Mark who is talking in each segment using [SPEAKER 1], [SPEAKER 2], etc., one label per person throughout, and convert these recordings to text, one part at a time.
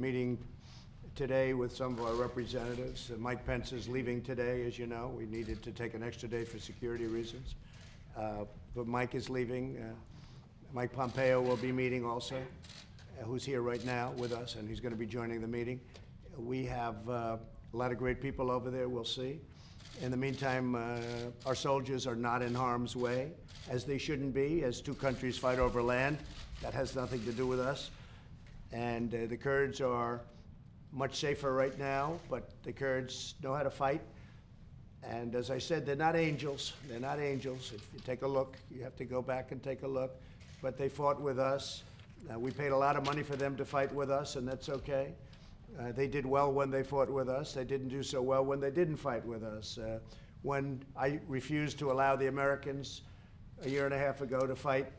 [SPEAKER 1] Meeting today with some of our representatives. Mike Pence is leaving today, as you know. We needed to take an extra day for security reasons. But Mike is leaving. Mike Pompeo will be meeting also, who's here right now with us, and he's going to be joining the meeting. We have a lot of great people over there, we'll see. In the meantime, our soldiers are not in harm's way, as they shouldn't be, as two countries fight over land. That has nothing to do with us. And the Kurds are much safer right now, but the Kurds know how to fight. And as I said, they're not angels. They're not angels. If you take a look, you have to go back and take a look. But they fought with us. We paid a lot of money for them to fight with us, and that's okay. They did well when they fought with us. They didn't do so well when they didn't fight with us. When I refused to allow the Americans a year and a half ago to fight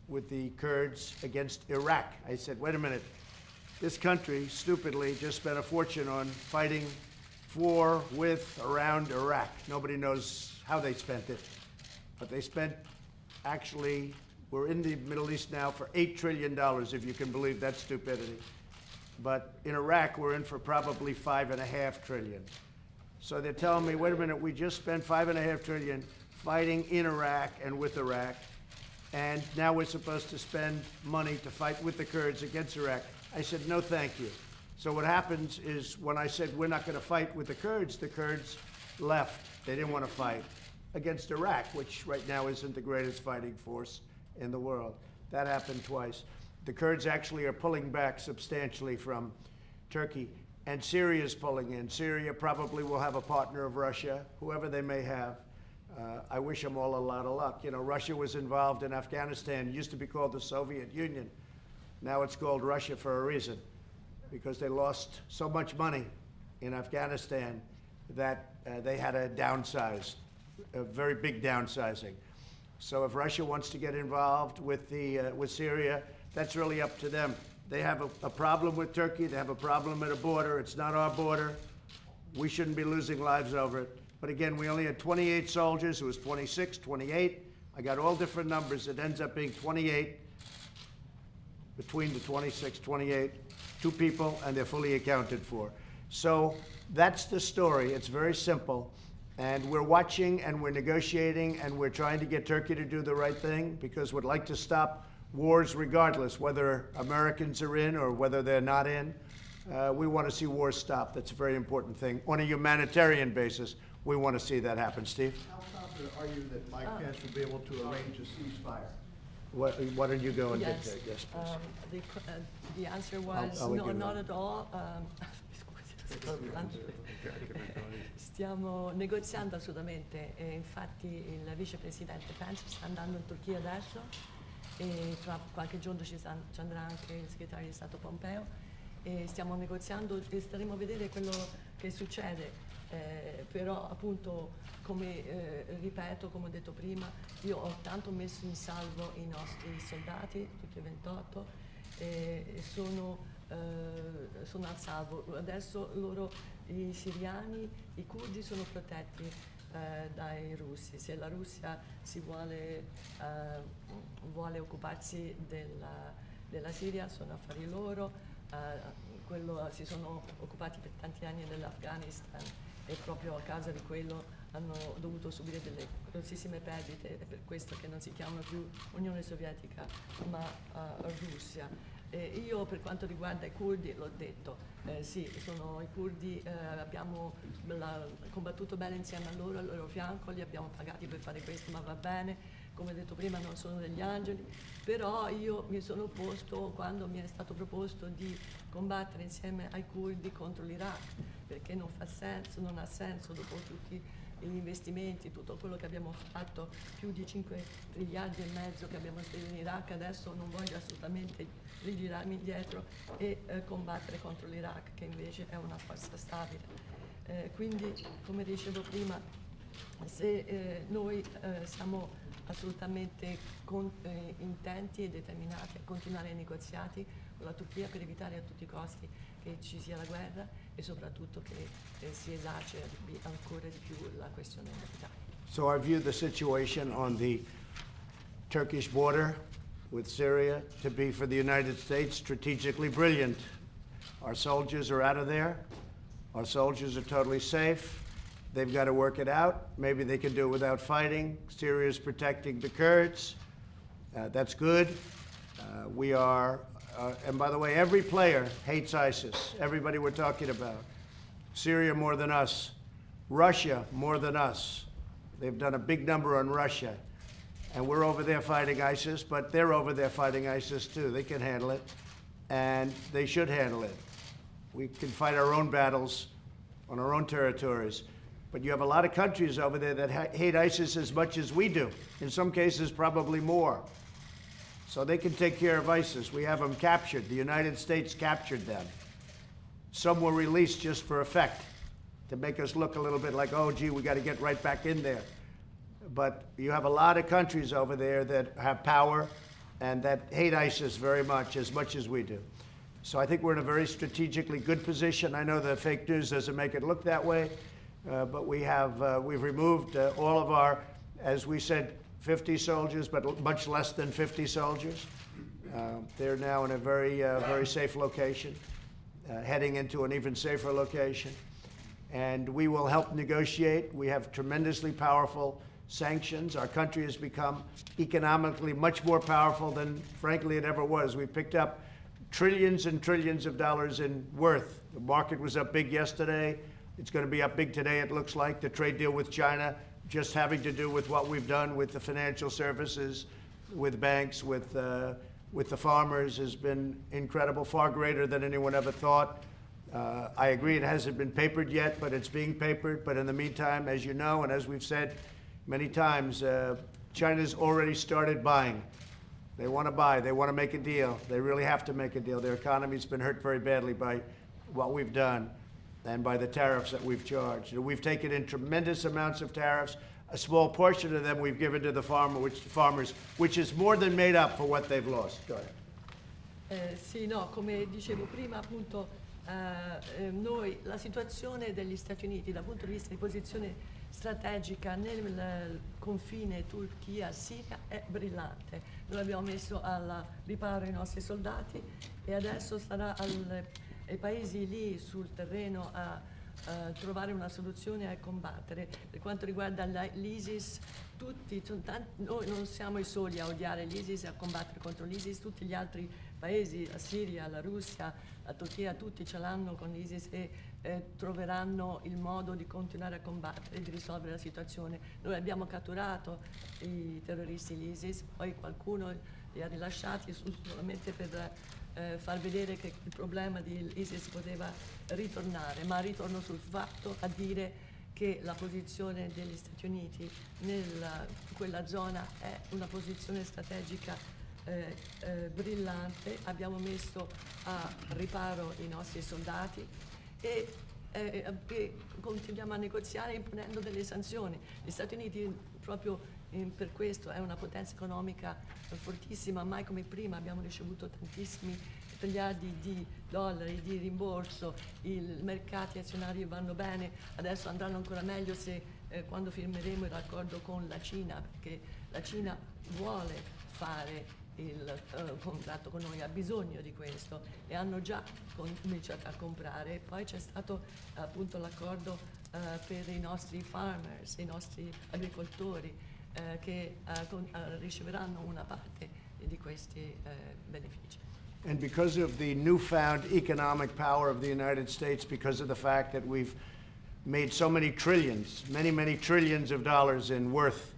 [SPEAKER 1] with the Kurds against Iraq, I said, wait a minute. This country, stupidly, just spent a fortune on fighting for, with, around Iraq. Nobody knows how they spent it. But they spent, actually, we're in the Middle East now for $8 trillion, if you can believe that stupidity. But in Iraq, we're in for probably $5.5 trillion. So they're telling me, wait a minute, we just spent $5.5 trillion fighting in Iraq and with Iraq, and now we're supposed to spend money to fight with the Kurds against Iraq. I said, no, thank you. So what happens is when I said we're not going to fight with the Kurds left. They didn't want to fight against Iraq, which right now isn't the greatest fighting force in the world. That happened twice. The Kurds actually are pulling back substantially from Turkey, and Syria's pulling in. Syria probably will have a partner of Russia, whoever they may have. I wish them all a lot of luck. You know, Russia was involved in Afghanistan. It used to be called the Soviet Union. Now it's called Russia for a reason, because they lost so much money in Afghanistan that they had to downsize, a very big downsizing. So if Russia wants to get involved with Syria, that's really up to them. They have a problem with Turkey. They have a problem at a border. It's not our border. We shouldn't be losing lives over it. But again, we only had 28 soldiers. It was 26, 28. I got all different numbers. It ends up being 28. Between the 26, 28, two people, and they're fully accounted for. So that's the story. It's very simple. And we're watching, and we're negotiating, and we're trying to get Turkey to do the right thing, because we'd like to stop wars regardless, whether Americans are in or whether they're not in. We want to see wars stop. That's a very important thing. On a humanitarian basis, we want to see that happen. Steve?
[SPEAKER 2] How confident are you that Mike Pence will be able to arrange a ceasefire?
[SPEAKER 1] Why don't you go and
[SPEAKER 3] yes.
[SPEAKER 1] dictate? Yes, please.
[SPEAKER 3] The answer was no, not at all. Stiamo negoziando assolutamente, infatti il vicepresidente Pence sta andando in Turchia adesso e fra qualche giorno ci andrà anche il segretario di Stato Pompeo e stiamo negoziando e staremo a vedere quello che succede. Però appunto, come ripeto, come ho detto prima, io ho tanto messo in salvo i nostri soldati, tutti e 28, e sono al salvo. Adesso i siriani, i curdi sono protetti dai russi. Se la Russia vuole occuparsi della Siria, sono affari loro. Si sono occupati per tanti anni dell'Afghanistan e proprio a causa di quello hanno dovuto subire delle grossissime perdite. È per questo che non si chiama più Unione Sovietica ma Russia. Io per quanto riguarda i curdi, l'ho detto, sì, sono i curdi, abbiamo combattuto bene insieme a loro, al loro fianco, li abbiamo pagati per fare questo, ma va bene. Come detto prima, non sono degli angeli, però io mi sono opposto quando mi è stato proposto di combattere insieme ai curdi contro l'Iraq, perché non ha senso dopo tutti gli investimenti, tutto quello che abbiamo fatto, più di 5 miliardi e mezzo che abbiamo speso in Iraq. Adesso non voglio assolutamente rigirarmi indietro e combattere contro l'Iraq, che invece è una forza stabile. Quindi, come dicevo prima, se noi siamo assolutamente intenti e determinati a continuare i negoziati con la Turchia per evitare a tutti i costi che ci sia la guerra e soprattutto che si esacerbi ancora di più la questione militare.
[SPEAKER 1] So I view the situation on the Turkish border with Syria to be, for the United States, strategically brilliant. Our soldiers are out of there. Our soldiers are totally safe. They've got to work it out. Maybe they can do it without fighting. Syria is protecting the Kurds. That's good. We are, and by the way, every player hates ISIS. Everybody we're talking about. Syria more than us. Russia more than us. They've done a big number on Russia. And we're over there fighting ISIS, but they're over there fighting ISIS too. They can handle it, and they should handle it. We can fight our own battles on our own territories. But you have a lot of countries over there that hate ISIS as much as we do. In some cases, probably more. So they can take care of ISIS. We have them captured. The United States captured them. Some were released just for effect, to make us look a little bit like, oh, gee, we got to get right back in there. But you have a lot of countries over there that have power and that hate ISIS very much as we do. So I think we're in a very strategically good position. I know the fake news doesn't make it look that way, but we've removed all of our, as we said, 50 soldiers, but much less than 50 soldiers. They're now in a very safe location, heading into an even safer location. And we will help negotiate. We have tremendously powerful sanctions. Our country has become economically much more powerful than, frankly, it ever was. We picked up trillions and trillions of dollars in worth. The market was up big yesterday. It's going to be up big today, it looks like. The trade deal with China, just having to do with what we've done with the financial services, with banks, with the farmers, has been incredible, far greater than anyone ever thought. I agree it hasn't been papered yet, but it's being papered. But in the meantime, as you know, and as we've said many times, China's already started buying. They want to buy. They want to make a deal. They really have to make a deal. Their economy's been hurt very badly by what we've done and by the tariffs that we've charged. We've taken in tremendous amounts of tariffs. A small portion of them we've given to the farmers, which is more than made up for what they've lost. Go ahead.
[SPEAKER 3] Sì, no, come dicevo prima, appunto, noi, la situazione degli Stati Uniti dal punto di vista di posizione strategica nel confine Turchia-Siria è brillante. Noi abbiamo messo al riparo i nostri soldati e adesso sarà ai paesi lì sul terreno a trovare una soluzione a combattere. Per quanto riguarda l'ISIS, noi non siamo i soli a odiare l'ISIS e a combattere contro l'ISIS, tutti gli altri paesi, la Siria, la Russia, la Turchia, tutti ce l'hanno con l'ISIS e troveranno il modo di continuare a combattere e di risolvere la situazione. Noi abbiamo catturato i terroristi l'ISIS, poi qualcuno li ha rilasciati solamente per far vedere che il problema di ISIS poteva ritornare, ma ritorno sul fatto a dire che la posizione degli Stati Uniti in quella zona è una posizione strategica brillante. Abbiamo messo a riparo i nostri soldati e continuiamo a negoziare imponendo delle sanzioni. Gli Stati Uniti proprio per questo è una potenza economica fortissima, mai come prima abbiamo ricevuto tantissimi miliardi di dollari di rimborso, i mercati azionari vanno bene, adesso andranno ancora meglio se quando firmeremo l'accordo con la Cina, perché la Cina vuole fare il contratto con noi, ha bisogno di questo e hanno già cominciato a comprare. Poi c'è stato appunto l'accordo per i nostri farmers, i nostri agricoltori che riceveranno una parte di questi benefici.
[SPEAKER 1] And because of the newfound economic power of the United States, because of the fact that we've made so many trillions, many trillions of dollars in worth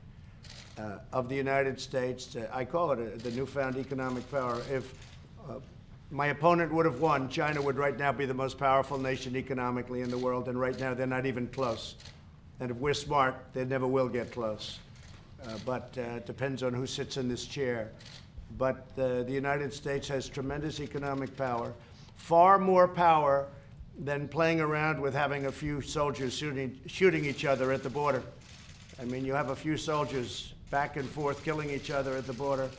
[SPEAKER 1] of the United States, I call it the newfound economic power. If my opponent would have won, China would right now be the most powerful nation economically in the world, and right now they're not even close. And if we're smart, they never will get close. But it depends on who sits in this chair. But the United States has tremendous economic power, far more power than playing around with having a few soldiers shooting each other at the border. I mean, you have a few soldiers back and forth killing each other at the border.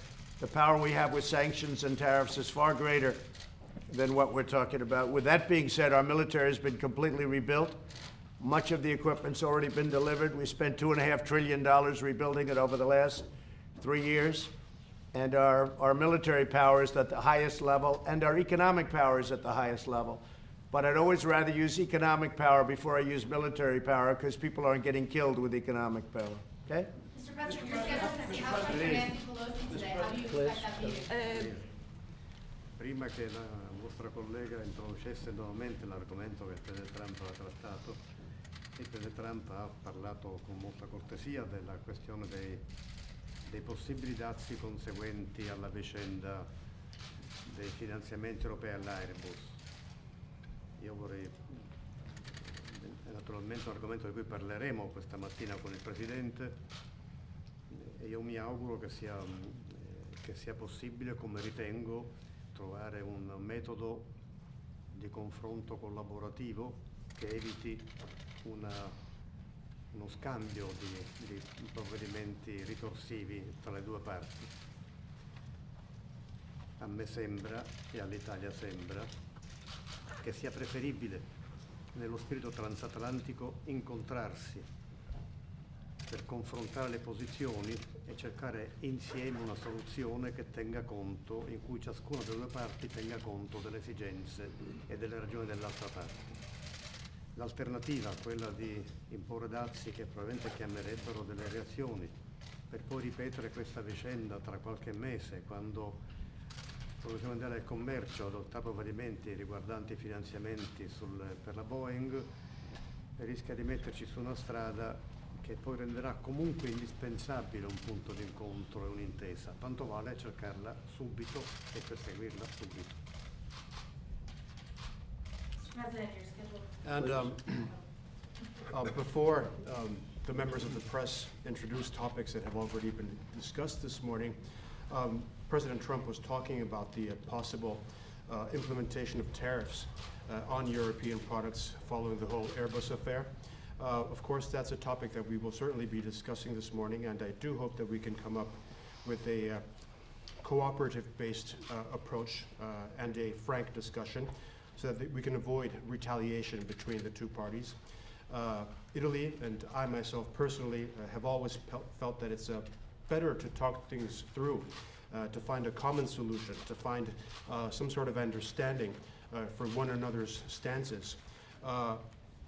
[SPEAKER 1] The power we have with sanctions and tariffs is far greater than what we're talking about. With that being said, our military has been completely rebuilt. Much of the equipment's already been delivered. We spent $2.5 trillion rebuilding it over the last 3 years. and our military power is at the highest level, and our economic power is at the highest level. But I'd always rather use economic power before I use military power, because people aren't getting killed with economic power. Okay?
[SPEAKER 4] Mr. President, you're scheduled to see House Speaker Nancy Pelosi today. How do you expect that meeting?
[SPEAKER 5] Prima che la vostra collega introducesse nuovamente l'argomento che il Presidente Trump ha trattato, il Presidente Trump ha parlato con molta cortesia della questione dei possibili dazi conseguenti alla vicenda dei finanziamenti europei all'Airbus. Io vorrei, è naturalmente un argomento di cui parleremo questa mattina con il Presidente, e io mi auguro che sia possibile, come ritengo, trovare un metodo di confronto collaborativo che eviti uno scambio di provvedimenti ritorsivi tra le due parti. A me sembra, e all'Italia sembra, che sia preferibile nello spirito transatlantico incontrarsi per confrontare le posizioni e cercare insieme una soluzione che tenga conto, in cui ciascuna delle due parti tenga conto delle esigenze e delle ragioni dell'altra parte. L'alternativa, quella di imporre dazi che probabilmente chiamerebbero delle reazioni, per poi ripetere questa vicenda tra qualche mese, quando l'Organizzazione Mondiale del Commercio adotterà provvedimenti riguardanti i finanziamenti per la Boeing, rischia di metterci su una strada che poi renderà comunque indispensabile un punto di incontro e un'intesa. Tanto vale cercarla subito e perseguirla subito.
[SPEAKER 4] Mr. President, you're scheduled.
[SPEAKER 6] And before the members of the press introduce topics that have already been discussed this morning, President Trump was talking about the possible implementation of tariffs on European products following the whole Airbus affair. Of course, that's a topic that we will certainly be discussing this morning, and I do hope that we can come up with a cooperative-based approach and a frank discussion so that we can avoid retaliation between the two parties. Italy and I myself personally have always felt that it's better to talk things through, to find a common solution, to find some sort of understanding for one another's stances.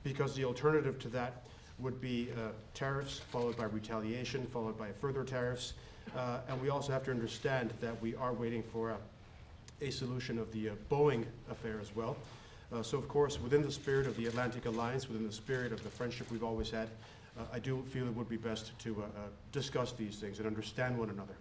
[SPEAKER 6] Because the alternative to that would be tariffs followed by retaliation, followed by further tariffs. And we also have to understand that we are waiting for a solution of the Boeing affair as well. So of course, within the spirit of the Atlantic Alliance, within the spirit of the friendship we've always had, I do feel it would be best to discuss these things and understand one another.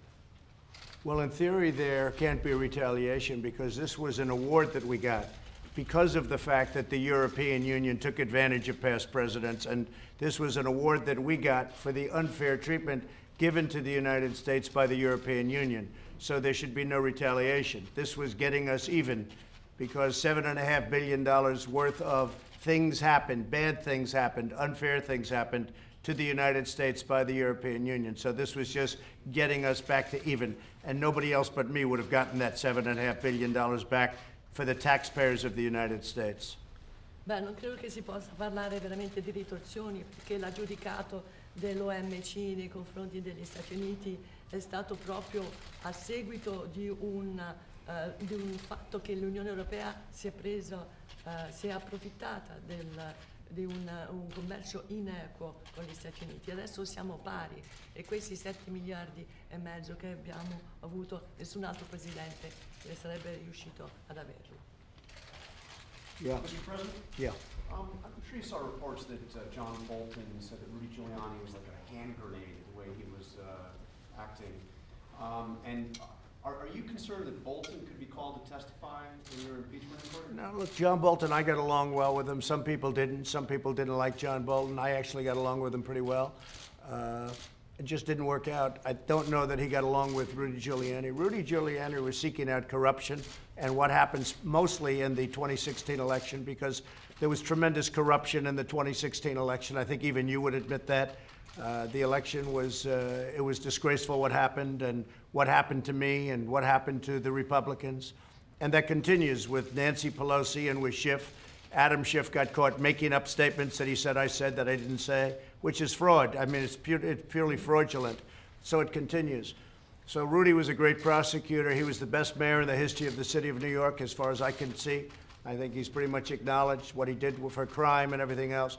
[SPEAKER 1] Well, in theory, there can't be retaliation because this was an award that we got because of the fact that the European Union took advantage of past presidents, and this was an award that we got for the unfair treatment given to the United States by the European Union. So there should be no retaliation. This was getting us even because $7.5 billion worth of things happened, bad things happened, unfair things happened to the United States by the European Union. So this was just getting us back to even, and nobody else but me would have gotten that $7.5 billion back for the taxpayers of the United States.
[SPEAKER 3] Beh, non credo che si possa parlare veramente di ritorsioni, perché l'aggiudicato dell'OMC nei confronti degli Stati Uniti è stato proprio a seguito di un fatto che l'Unione Europea si è approfittata di un commercio inequo con gli Stati Uniti. Adesso siamo pari e questi 7 miliardi e mezzo che abbiamo avuto, nessun altro presidente ne sarebbe riuscito ad averlo.
[SPEAKER 1] Yeah.
[SPEAKER 7] Mr. President?
[SPEAKER 1] Yeah.
[SPEAKER 7] I'm sure you saw reports that John Bolton said that Rudy Giuliani was like a hand grenade the way he was acting. And are you concerned that Bolton could be called to testify in your impeachment inquiry?
[SPEAKER 1] Now, look, John Bolton, I got along well with him. Some people didn't. Some people didn't like John Bolton. I actually got along with him pretty well. It just didn't work out. I don't know that he got along with Rudy Giuliani. Rudy Giuliani was seeking out corruption and what happens mostly in the 2016 election, because there was tremendous corruption in the 2016 election. I think even you would admit that. The election was, it was disgraceful what happened and what happened to me and what happened to the Republicans. And that continues with Nancy Pelosi and with Schiff. Adam Schiff got caught making up statements that he said I said that I didn't say, which is fraud. I mean, it's purely fraudulent. So it continues. So Rudy was a great prosecutor. He was the best mayor in the history of the city of New York, as far as I can see. I think he's pretty much acknowledged what he did for crime and everything else.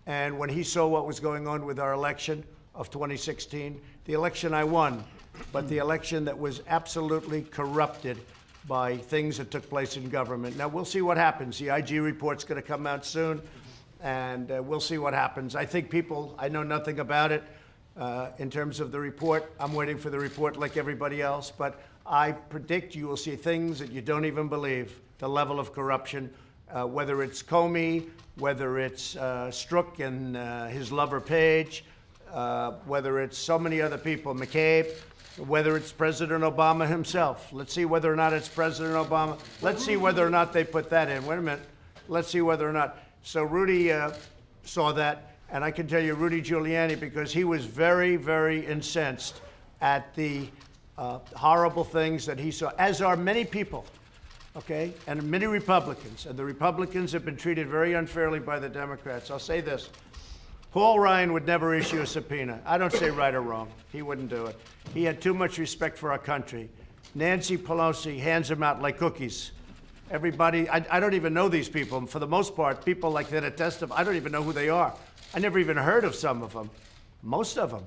[SPEAKER 1] And when he saw what was going on with our election of 2016, the election I won, but the election that was absolutely corrupted by things that took place in government. Now, we'll see what happens. The IG report's going to come out soon, and we'll see what happens. I think I know nothing about it. In terms of the report, I'm waiting for the report like everybody else, but I predict you will see things that you don't even believe, the level of corruption, whether it's Comey, whether it's Strzok and his lover Page, whether it's so many other people, McCabe, whether it's President Obama himself. Let's see whether or not it's President Obama. Let's see whether or not they put that in. Wait a minute. Let's see whether or not. So Rudy saw that. And I can tell you, Rudy Giuliani, because he was very, very incensed at the horrible things that he saw, as are many people, okay, and many Republicans. And the Republicans have been treated very unfairly by the Democrats. I'll say this. Paul Ryan would never issue a subpoena. I don't say right or wrong. He wouldn't do it. He had too much respect for our country. Nancy Pelosi hands him out like cookies. Everybody, I don't even know these people. For the most part, people like that testify, I don't even know who they are. I never even heard of some of them, most of them.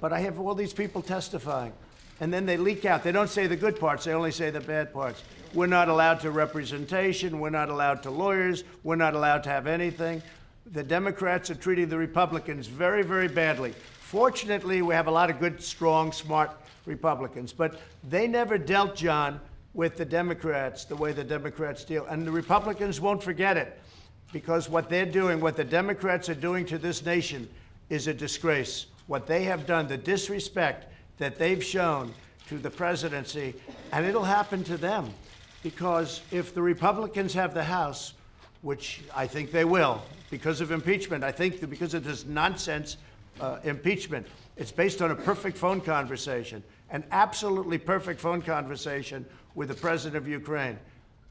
[SPEAKER 1] But I have all these people testifying. And then they leak out. They don't say the good parts, they only say the bad parts. We're not allowed to representation, we're not allowed to lawyers, we're not allowed to have anything. The Democrats are treating the Republicans very, very badly. Fortunately, we have a lot of good, strong, smart Republicans. But they never dealt, John, with the Democrats the way the Democrats deal. And the Republicans won't forget it. Because what they're doing, what the Democrats are doing to this nation is a disgrace. What they have done, the disrespect that they've shown to the presidency, and it'll happen to them. Because if the Republicans have the House, which I think they will, because of impeachment, I think that because of this nonsense impeachment, it's based on a perfect phone conversation, an absolutely perfect phone conversation with the president of Ukraine.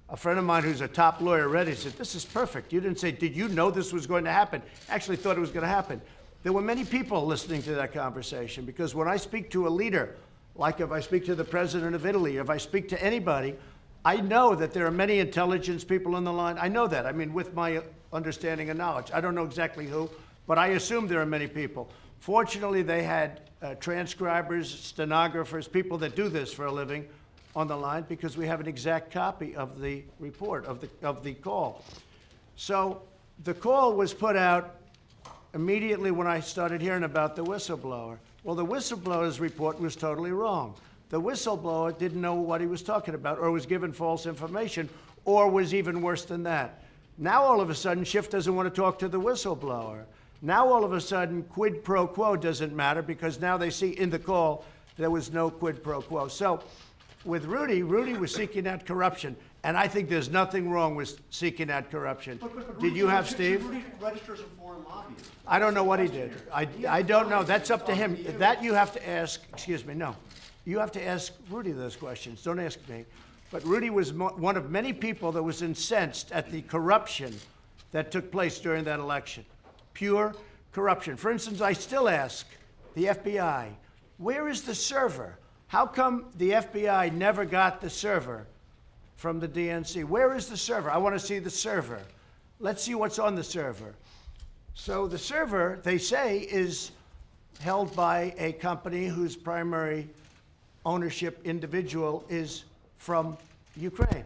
[SPEAKER 1] A friend of mine who's a top lawyer read it, said, this is perfect. You didn't say, did you know this was going to happen? Actually thought it was going to happen. There were many people listening to that conversation, because when I speak to a leader, like if I speak to the president of Italy, if I speak to anybody, I know that there are many intelligence people on the line. I know that. I mean, with my understanding and knowledge. I don't know exactly who, but I assume there are many people. Fortunately, they had transcribers, stenographers, people that do this for a living, on the line, because we have an exact copy of the report, of the call. So the call was put out immediately when I started hearing about the whistleblower. Well, the whistleblower's report was totally wrong. The whistleblower didn't know what he was talking about, or was given false information, or was even worse than that. Now all of a sudden, Schiff doesn't want to talk to the whistleblower. Now all of a sudden, quid pro quo doesn't matter, because now they see in the call there was no quid pro quo. So with Rudy was seeking out corruption, and I think there's nothing wrong with seeking out corruption.
[SPEAKER 7] But
[SPEAKER 1] Did you have Steve?
[SPEAKER 7] Rudy registers a foreign lobbyist.
[SPEAKER 1] I don't know what he did. I don't know. That's up to him. That you have to ask, excuse me, no. You have to ask Rudy those questions. Don't ask me. But Rudy was one of many people that was incensed at the corruption that took place during that election. Pure corruption. For instance, I still ask the FBI, where is the server? How come the FBI never got the server from the DNC? Where is the server? I want to see the server. Let's see what's on the server. So the server, they say, is held by a company whose primary ownership individual is from Ukraine.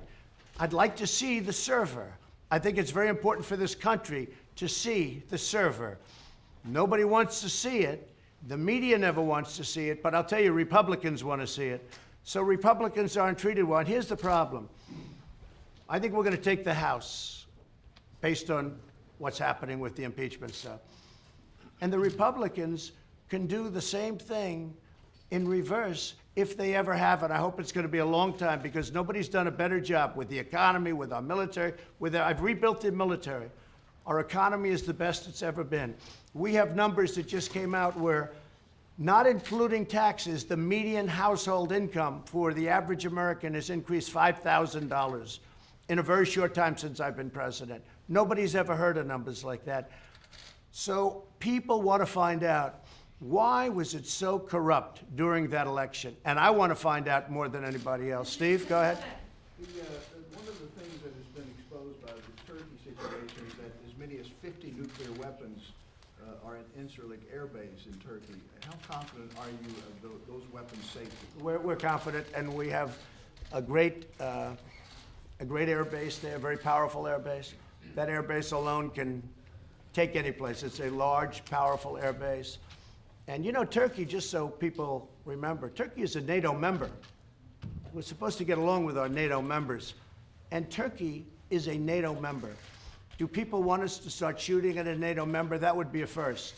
[SPEAKER 1] I'd like to see the server. I think it's very important for this country to see the server. Nobody wants to see it. The media never wants to see it, but I'll tell you, Republicans want to see it. So Republicans aren't treated well. And here's the problem. I think we're going to take the House based on what's happening with the impeachment stuff. And the Republicans can do the same thing in reverse if they ever have it. I hope it's going to be a long time, because nobody's done a better job with the economy, with our military. I've rebuilt the military. Our economy is the best it's ever been. We have numbers that just came out where, not including taxes, the median household income for the average American has increased $5,000 in a very short time since I've been president. Nobody's ever heard of numbers like that. So people want to find out, Why was it so corrupt during that election? And I want to find out more than anybody else. Steve, go ahead.
[SPEAKER 2] One of the things that has been exposed by the Turkey situation is that as many as 50 nuclear weapons are at Incirlik Air Base in Turkey. How confident are you of those weapons' safety?
[SPEAKER 1] We're confident, and we have a great air base there, a very powerful air base. That air base alone can take any place. It's a large, powerful air base. And you know, Turkey, just so people remember, Turkey is a NATO member. We're supposed to get along with our NATO members. And Turkey is a NATO member. Do people want us to start shooting at a NATO member? That would be a first.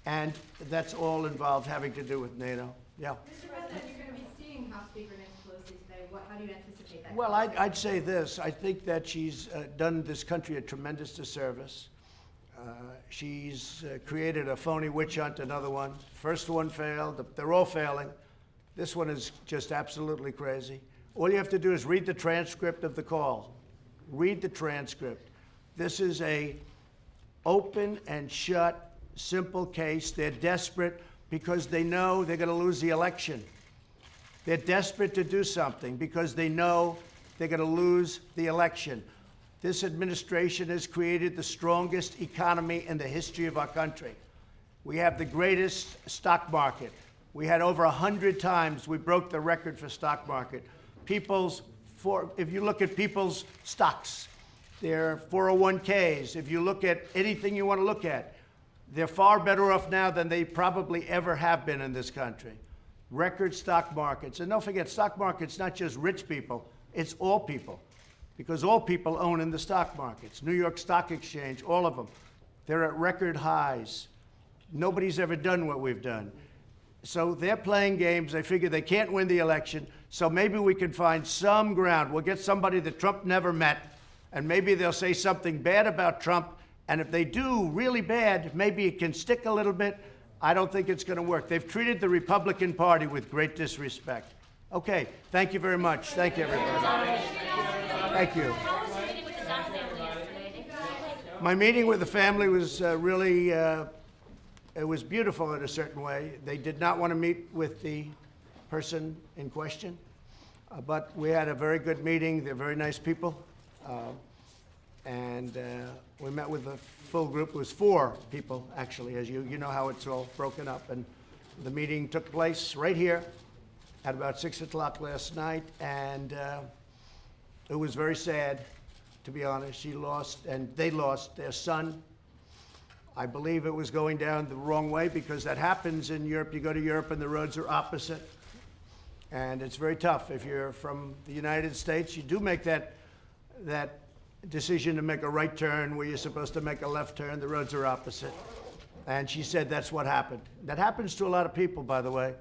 [SPEAKER 1] And that's all involved having to do with NATO. Yeah.
[SPEAKER 4] Mr. President, you're going to be seeing House Speaker Nancy Pelosi today. How do you anticipate that?
[SPEAKER 1] Well, I'd say this. I think that she's done this country a tremendous disservice. She's created a phony witch hunt, another one. First one failed. They're all failing. This one is just absolutely crazy. All you have to do is read the transcript of the call. Read the transcript. This is a open and shut, simple case. They're desperate because they know they're going to lose the election. They're desperate to do something because they know they're going to lose the election. This administration has created the strongest economy in the history of our country. We have the greatest stock market. We had over 100 times we broke the record for stock market. If you look at people's stocks, their 401ks, if you look at anything you want to look at, they're far better off now than they probably ever have been in this country. Record stock markets. And don't forget, stock market's not just rich people, it's all people. Because all people own in the stock markets. New York Stock Exchange, all of them. They're at record highs. Nobody's ever done what we've done. So they're playing games. They figure they can't win the election, so maybe we can find some ground. We'll get somebody that Trump never met, and maybe they'll say something bad about Trump, and if they do really bad, maybe it can stick a little bit. I don't think it's going to work. They've treated the Republican Party with great disrespect. Okay, thank you very much. Thank you, everybody. Thank you.
[SPEAKER 8] How was your meeting with the Dunn family yesterday?
[SPEAKER 1] My meeting with the family was really, it was beautiful in a certain way. They did not want to meet with the person in question, but we had a very good meeting. They're very nice people. And we met with a full group. It was 4 people, actually, as you know how it's all broken up. And the meeting took place right here at about 6 o'clock last night, and it was very sad, to be honest. She lost, and they lost their son. I believe it was going down the wrong way because that happens in Europe. You go to Europe and the roads are opposite. And it's very tough. If you're from the United States, you do make that decision to make a right turn where you're supposed to make a left turn. The roads are opposite. And she said that's what happened. That happens to a lot of people, by the way.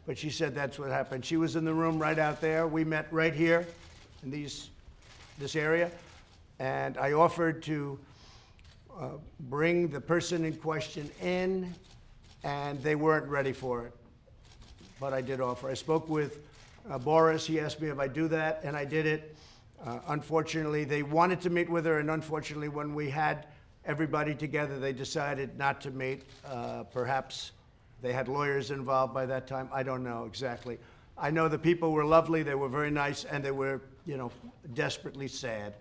[SPEAKER 1] But she said that's what happened. She was in the room right out there. We met right here in this area. And I offered to bring the person in question in, and they weren't ready for it. But I did offer. I spoke with Boris. He asked me if I'd do that, and I did it. Unfortunately, they wanted to meet with her, and unfortunately, when we had everybody together, they decided not to meet. Perhaps they had lawyers involved by that time. I don't know exactly. I know the people were lovely. They were very nice, and they were, desperately sad.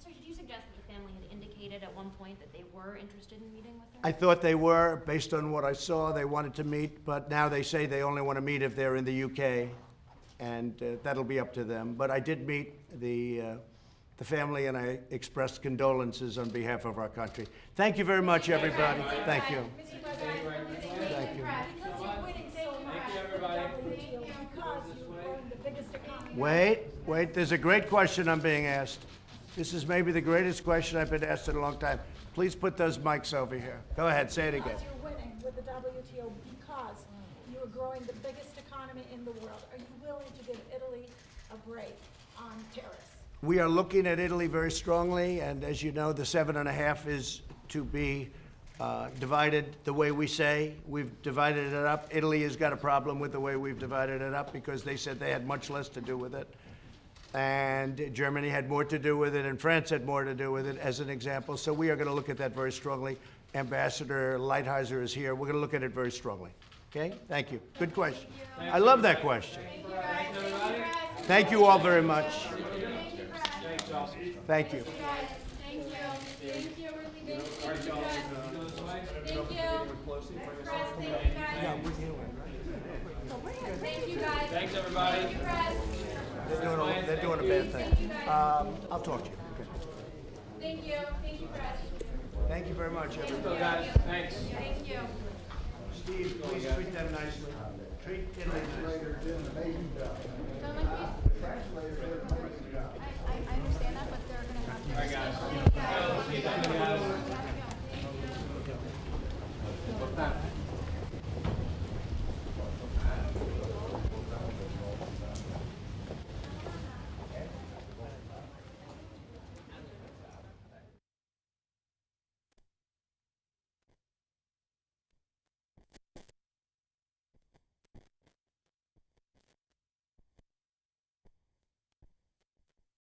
[SPEAKER 8] So did you suggest that the family had indicated at one point that they were interested in meeting with her?
[SPEAKER 1] I thought they were, based on what I saw. They wanted to meet, but now they say they only want to meet if they're in the UK, and that'll be up to them. But I did meet the family, and I expressed condolences on behalf of our country. Thank you very much, everybody. Thank you.
[SPEAKER 4] Mr. President,
[SPEAKER 1] Thank you.
[SPEAKER 9] Because you're winning so much with the WTO, because you're growing the biggest economy.
[SPEAKER 1] Wait, there's a great question I'm being asked. This is maybe the greatest question I've been asked in a long time. Please put those mics over here. Go ahead, say it again.
[SPEAKER 9] Because you're winning with the WTO, because you are growing the biggest economy in the world. Are you willing to give Italy a break on tariffs?
[SPEAKER 1] We are looking at Italy very strongly, and as you know, the 7.5 is to be divided the way we say. We've divided it up. Italy has got a problem with the way we've divided it up because they said they had much less to do with it. And Germany had more to do with it, and France had more to do with it, as an example. So we are going to look at that very strongly. Ambassador Lighthizer is here. We're going to look at it very strongly. Okay? Thank you. Good question. I love that question. Thank you all very much. Thank you.
[SPEAKER 4] Thank you. Thank you. Thank you. Thank you guys.
[SPEAKER 10] Thanks, everybody.
[SPEAKER 4] Thank you, press.
[SPEAKER 1] They're doing a bad thing. I'll talk to you. Okay.
[SPEAKER 4] Thank you. Thank you, press.
[SPEAKER 1] Thank you very much, everybody.
[SPEAKER 10] Guys, thanks.
[SPEAKER 4] Thank you.
[SPEAKER 1] Steve, please treat them nicely. Treat Italy nicely.
[SPEAKER 4] I understand that, but